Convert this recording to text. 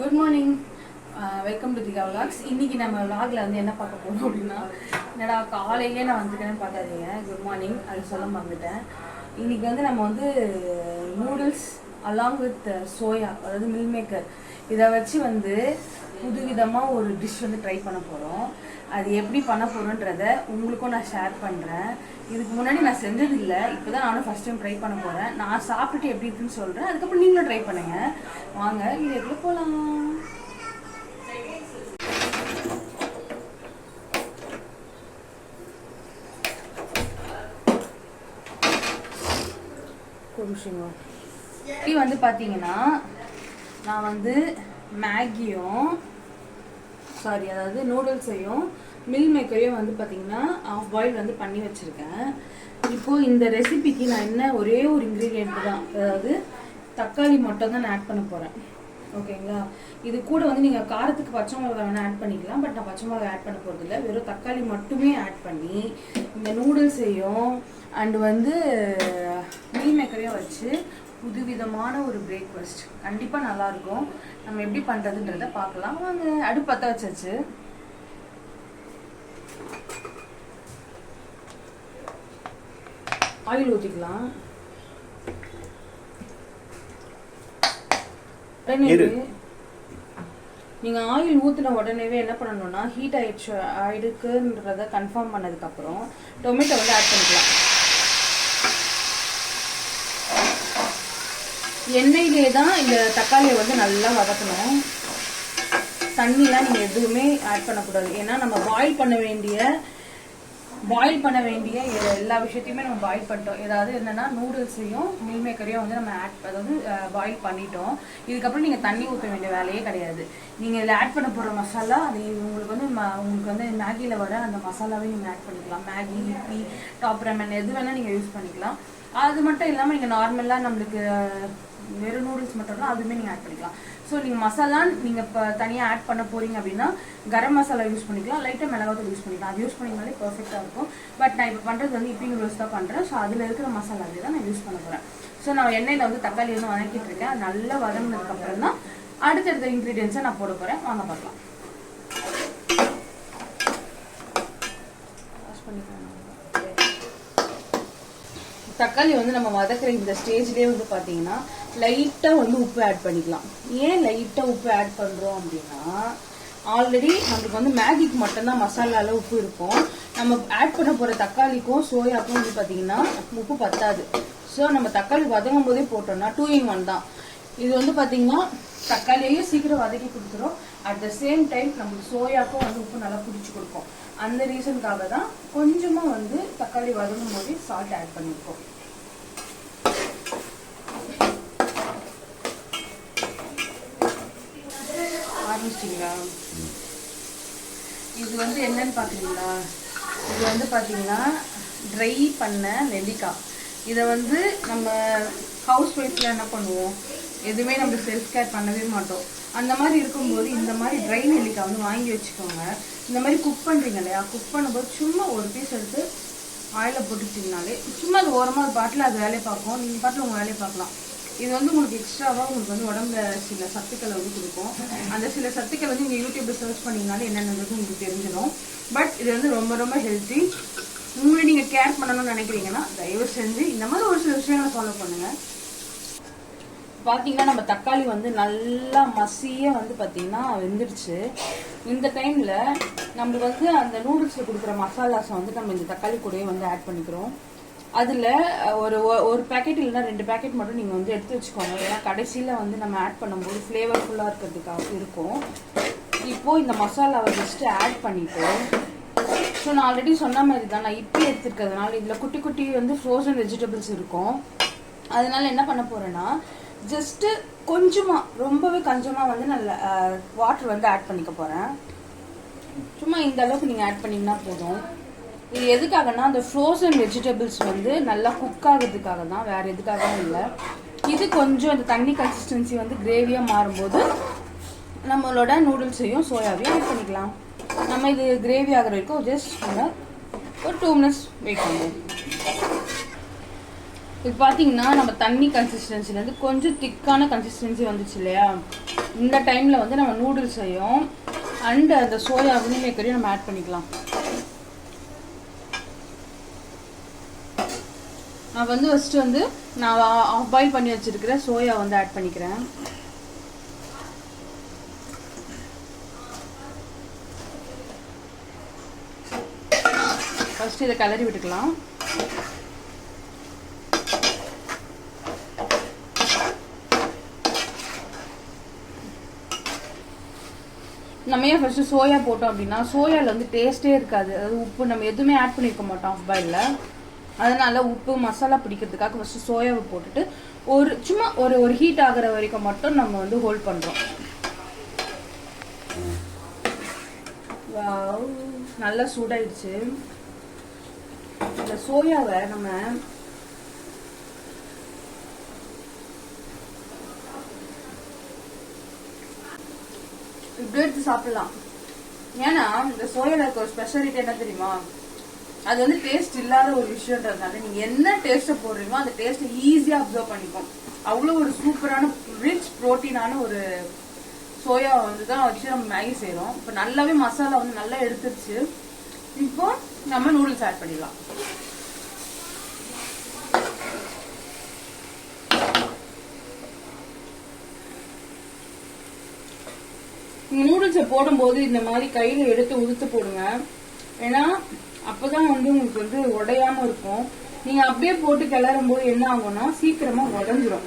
Good morning, welcome to Digha vlogs. இன்றைக்கி நம்ம விலாகில் வந்து என்ன பார்க்க போகிறோம் அப்படின்னா, என்னடா காலையிலே நான் வந்துட்டேன்னு பார்க்காதீங்க. குட் மார்னிங், அது சொல்ல மறந்துட்டேன். இன்றைக்கி வந்து நம்ம வந்து நூடுல்ஸ் அலாங் வித் சோயா, அதாவது மில் மேக்கர், இதை வச்சு வந்து புதுவிதமாக ஒரு டிஷ் வந்து ட்ரை பண்ண போகிறோம். அது எப்படி பண்ண போகிறோன்றத உங்களுக்கும் நான் ஷேர் பண்ணுறேன். இதுக்கு முன்னாடி நான் செஞ்சதில்லை, இப்போ தான் நானும் ஃபஸ்ட் டைம் ட்ரை பண்ண போகிறேன். நான் சாப்பிட்டுட்டு எப்படி இருக்குன்னு சொல்கிறேன், அதுக்கப்புறம் நீங்களும் ட்ரை பண்ணுங்கள். வாங்க வீடியோக்குள்ள போகலாம். இப்படி வந்து பார்த்தீங்கன்னா, நான் வந்து மேகியும் அதாவது நூடுல்ஸையும் மில் மேக்கரையும் வந்து பார்த்தீங்கன்னா ஆஃப் பாயில் வந்து பண்ணி வச்சுருக்கேன். இப்போது இந்த ரெசிபிக்கு நான் என்ன ஒரே ஒரு இன்க்ரீடியன்ட் தான், அதாவது தக்காளி மட்டும் தான் நான் ஆட் பண்ண போகிறேன். ஓகேங்களா? இது கூட வந்து நீங்கள் காரத்துக்கு பச்சை மிளகா வேணால் ஆட் பண்ணிக்கலாம், பட் நான் பச்சை மிளகா ஆட் பண்ண போகிறதில்ல. வெறும் தக்காளி மட்டுமே ஆட் பண்ணி இந்த நூடுல்ஸையும் அண்டு வந்து மில் மேக்கரையும் வச்சு புதுவிதமான ஒரு பிரேக்ஃபாஸ்ட் கண்டிப்பாக நல்லாயிருக்கும். நம்ம எப்படி பண்ணுறதுன்றத பார்க்கலாம் வாங்க. அடுப்பு பற்ற வச்சாச்சு. ஆயில் ஊற்றிக்கலாம். நீங்கள் ஆயில் ஊற்றின உடனேவே என்ன பண்ணணும்னா, ஹீட் ஆயிடுக்குன்றத கன்ஃபார்ம் பண்ணதுக்கப்புறம் டொமேட்டோ வந்து ஆட் பண்ணிக்கலாம். எண்ணெயிலே தான் இந்த தக்காளியை வந்து நல்லா வதக்கணும். தண்ணிலாம் நீங்கள் எதுவுமே ஆட் பண்ணக்கூடாது. ஏன்னா நம்ம பாயில் பண்ண வேண்டிய எல்லா விஷயத்தையுமே நம்ம பாயில் பண்ணிட்டோம். ஏதாவது என்னன்னா நூடுல்ஸையும் மில் மேக்கரையும் வந்து நம்ம பாயில் பண்ணிட்டோம். இதுக்கப்புறம் நீங்கள் தண்ணி ஊற்ற வேண்டிய வேலையே கிடையாது. நீங்கள் இதில் ஆட் பண்ண போகிற மசாலா அது உங்களுக்கு வந்து மேகியில் வர அந்த மசாலாவே நீங்கள் ஆட் பண்ணிக்கலாம். மேகி, இப்பி, டாப் ரெமன் எது வேணால் நீங்கள் யூஸ் பண்ணிக்கலாம். அது மட்டும் இல்லாமல் நீங்கள் நார்மலாக நம்மளுக்கு வெறும் நூடுல்ஸ் மட்டும் தான் அதுவுமே நீங்கள் ஆட் பண்ணிக்கலாம். ஸோ நீங்கள் மசாலா நீங்கள் இப்போ தனியாக ஆட் பண்ண போகிறீங்க அப்படின்னா கரம் மசாலா யூஸ் பண்ணிக்கலாம், லைட்டாக மிளகாத்தூள் யூஸ் பண்ணிக்கலாம். அது யூஸ் பண்ணிங்கனாலே பர்ஃபெக்டாக இருக்கும். பட் நான் இப்போ பண்ணுறது வந்து இப்பி நூடுல்ஸ் தான் பண்ணுறேன். ஸோ அதில் இருக்கிற மசாலாவே தான் நான் யூஸ் பண்ண போகிறேன். ஸோ நான் எண்ணெயில் வந்து தக்காளி வந்து வதக்கிட்டு இருக்கேன். அது நல்லா வதங்கினதுக்கப்புறம் தான் அடுத்தடுத்த இன்க்ரீடியன்ஸை நான் போட போகிறேன். வாங்க பார்க்கலாம். தக்காளி வந்து நம்ம வதக்குற இந்த ஸ்டேஜ்லேயே வந்து பார்த்தீங்கன்னா லைட்டாக வந்து உப்பு ஆட் பண்ணிக்கலாம். ஏன் லைட்டாக உப்பு ஆட் பண்ணுறோம் அப்படின்னா, ஆல்ரெடி நம்மளுக்கு வந்து மேகிக்கு மட்டும்தான் மசாலாவில் உப்பு இருக்கும். நம்ம ஆட் பண்ண போகிற தக்காளிக்கும் சோயாக்கும் வந்து பார்த்தீங்கன்னா உப்பு பத்தாது. ஸோ நம்ம தக்காளி வதங்கும் போதே போட்டோம்னா 2 in 1 தான். இது வந்து பார்த்தீங்கன்னா தக்காளியையும் சீக்கிரம் வதக்கி கொடுத்துரும். அட் த சேம் டைம் நம்மளுக்கு சோயாக்கும் வந்து உப்பு நல்லா பிடிச்சி கொடுக்கும். அந்த ரீசனுக்காக தான் கொஞ்சமாக வந்து தக்காளி வதங்கும் போது சால்ட் ஆட் பண்ணியிருக்கோம். ஆரம்பிச்சிங்களா? இது வந்து என்னன்னு பார்த்தீங்களா, இது வந்து பார்த்தீங்கன்னா ட்ரை பண்ண நெல்லிக்காய். இதை வந்து நம்ம ஹவுஸ் ஒய்ஃப்ல என்ன பண்ணுவோம், எதுவுமே நம்ம செல்ஃப் கேர் பண்ணவே மாட்டோம். அந்த மாதிரி இருக்கும்போது இந்த மாதிரி ட்ரை நெல்லிக்காய் வந்து வாங்கி வச்சுக்கோங்க. இந்த மாதிரி குக் பண்ணுறீங்க இல்லையா, குக் பண்ணும்போது சும்மா ஒரு பீஸ் எடுத்து ஆயிலில் போட்டுச்சிங்கனாலே சும்மா அது ஓரமாக அது பாட்டில் அது வேலையை பார்க்கும். நீங்கள் பாட்டில் உங்கள் வேலையை பார்க்கலாம். இது வந்து உங்களுக்கு எக்ஸ்ட்ராவாக உங்களுக்கு வந்து உடம்புல சில சத்துக்களை வந்து கொடுக்கும். அந்த சில சத்துக்கள் வந்து நீங்கள் யூடியூப்பில் சர்ச் பண்ணிங்கனாலே என்னென்னது உங்களுக்கு தெரிஞ்சிடும். பட் இது வந்து ரொம்ப ரொம்ப ஹெல்த்தி. உங்களை நீங்கள் கேர் பண்ணணும்னு நினைக்கிறீங்கன்னா தயவு செஞ்சு இந்த மாதிரி ஒரு சில விஷயங்களை ஃபாலோ பண்ணுங்கள். பார்த்தீங்கன்னா நம்ம தக்காளி வந்து நல்லா மசிய வந்து பார்த்தீங்கன்னா வெந்துடுச்சு. இந்த டைமில் நம்மளுக்கு வந்து அந்த நூடுல்ஸில் கொடுக்குற மசாலாஸை வந்து நம்ம இந்த தக்காளி கூடயே வந்து ஆட் பண்ணிக்கிறோம். அதில் ஒரு பேக்கெட் இல்லைன்னா 2 பேக்கெட் மட்டும் நீங்கள் வந்து எடுத்து வச்சுக்கோங்க. ஏன்னா கடைசியில் வந்து நம்ம ஆட் பண்ணும்போது ஃப்ளேவர்ஃபுல்லாக இருக்கிறதுக்காக இருக்கும். இப்போது இந்த மசாலாவை ஜஸ்ட்டு ஆட் பண்ணிவிட்டு, ஸோ நான் ஆல்ரெடி சொன்ன மாதிரி தான் நான் இப்படி எடுத்துருக்கிறதுனால இதில் குட்டி குட்டி வந்து ஃப்ரோசன் வெஜிடபிள்ஸ் இருக்கும். அதனால என்ன பண்ண போகிறேன்னா, ஜஸ்ட்டு கொஞ்சமாக ரொம்பவே கொஞ்சமாக வந்து நல்ல வாட்டர் வந்து ஆட் பண்ணிக்க போகிறேன். சும்மா இந்த அளவுக்கு நீங்கள் ஆட் பண்ணிங்கன்னா போதும். இது எதுக்காகனா அந்த ஃப்ரோசன் வெஜிடபிள்ஸ் வந்து நல்லா குக் ஆகிறதுக்காக தான், வேறு எதுக்காகவும் இல்லை. இது கொஞ்சம் அந்த தண்ணி கன்சிஸ்டன்சி வந்து கிரேவியாக மாறும்போது நம்மளோட நூடுல்ஸையும் சோயாவையும் ஆட் பண்ணிக்கலாம். நம்ம இது கிரேவி ஆகிற வரைக்கும் ஜஸ்ட் ஒரு 2 minutes வெயிட் பண்ணுவோம். இது பாத்தீங்கன்னா நம்ம தண்ணி கன்சிஸ்டன்சில இருந்து கொஞ்சம் திக்கான கன்சிஸ்டன்சி வந்துச்சு இல்லையா, இந்த டைம்ல வந்து நம்ம நூடுல்ஸையும் அண்ட் அந்த சோயா வினிமேக்கரையும் நம்ம ஆட் பண்ணிக்கலாம். நான் வந்து ஃபர்ஸ்ட் வந்து நான் ஆஃப் பாயில் பண்ணி வச்சிருக்கிற சோயா வந்து ஆட் பண்ணிக்கிறேன். ஃபர்ஸ்ட் இதை கிளறி விட்டுக்கலாம். நம்ம ஏன் ஃபர்ஸ்ட் சோயா போட்டோம் அப்படின்னா சோயாவில் வந்து டேஸ்டே இருக்காது. அதாவது உப்பு நம்ம எதுவுமே ஆட் பண்ணியிருக்க மாட்டோம் ஆஃப் பாயிலில். அதனால உப்பு மசாலா பிடிக்கிறதுக்காக ஃபர்ஸ்ட் சோயாவை போட்டுட்டு சும்மா ஒரு ஹீட் ஆகிற வரைக்கும் மட்டும் நம்ம வந்து ஹோல்ட் பண்ணுறோம். நல்லா சூடாயிடுச்சு. இந்த சோயாவை நம்ம இப்படி எடுத்து சாப்பிடலாம். ஏன்னா இந்த சோயால இருக்க ஒரு ஸ்பெஷாலிட்டி என்ன தெரியுமா, அது வந்து டேஸ்ட் இல்லாத ஒரு விஷயம்ன்றதுனால நீங்க என்ன டேஸ்ட் போடுறீங்களோ அந்த டேஸ்ட் ஈஸியா அப்சர்வ் பண்ணிக்கும். அவ்வளவு ஒரு சூப்பரான ரிச் புரோட்டீனான ஒரு சோயா வந்து தான் வச்சு நம்ம மேகி செய்யறோம். இப்ப நல்லாவே மசாலா வந்து நல்லா எடுத்துருச்சு. இப்போ நம்ம நூடுல்ஸ் ஆட் பண்ணிடலாம். நூடுல்ஸை போடும்போது இந்த மாதிரி கையில எடுத்து உதுத்து போடுங்க. ஏன்னா அப்பதான் வந்து உங்களுக்கு வந்து உடையாம இருக்கும். நீங்க அப்படியே போட்டு கிளறும் போது என்ன ஆகும்னா சீக்கிரமா உடஞ்சிரும்.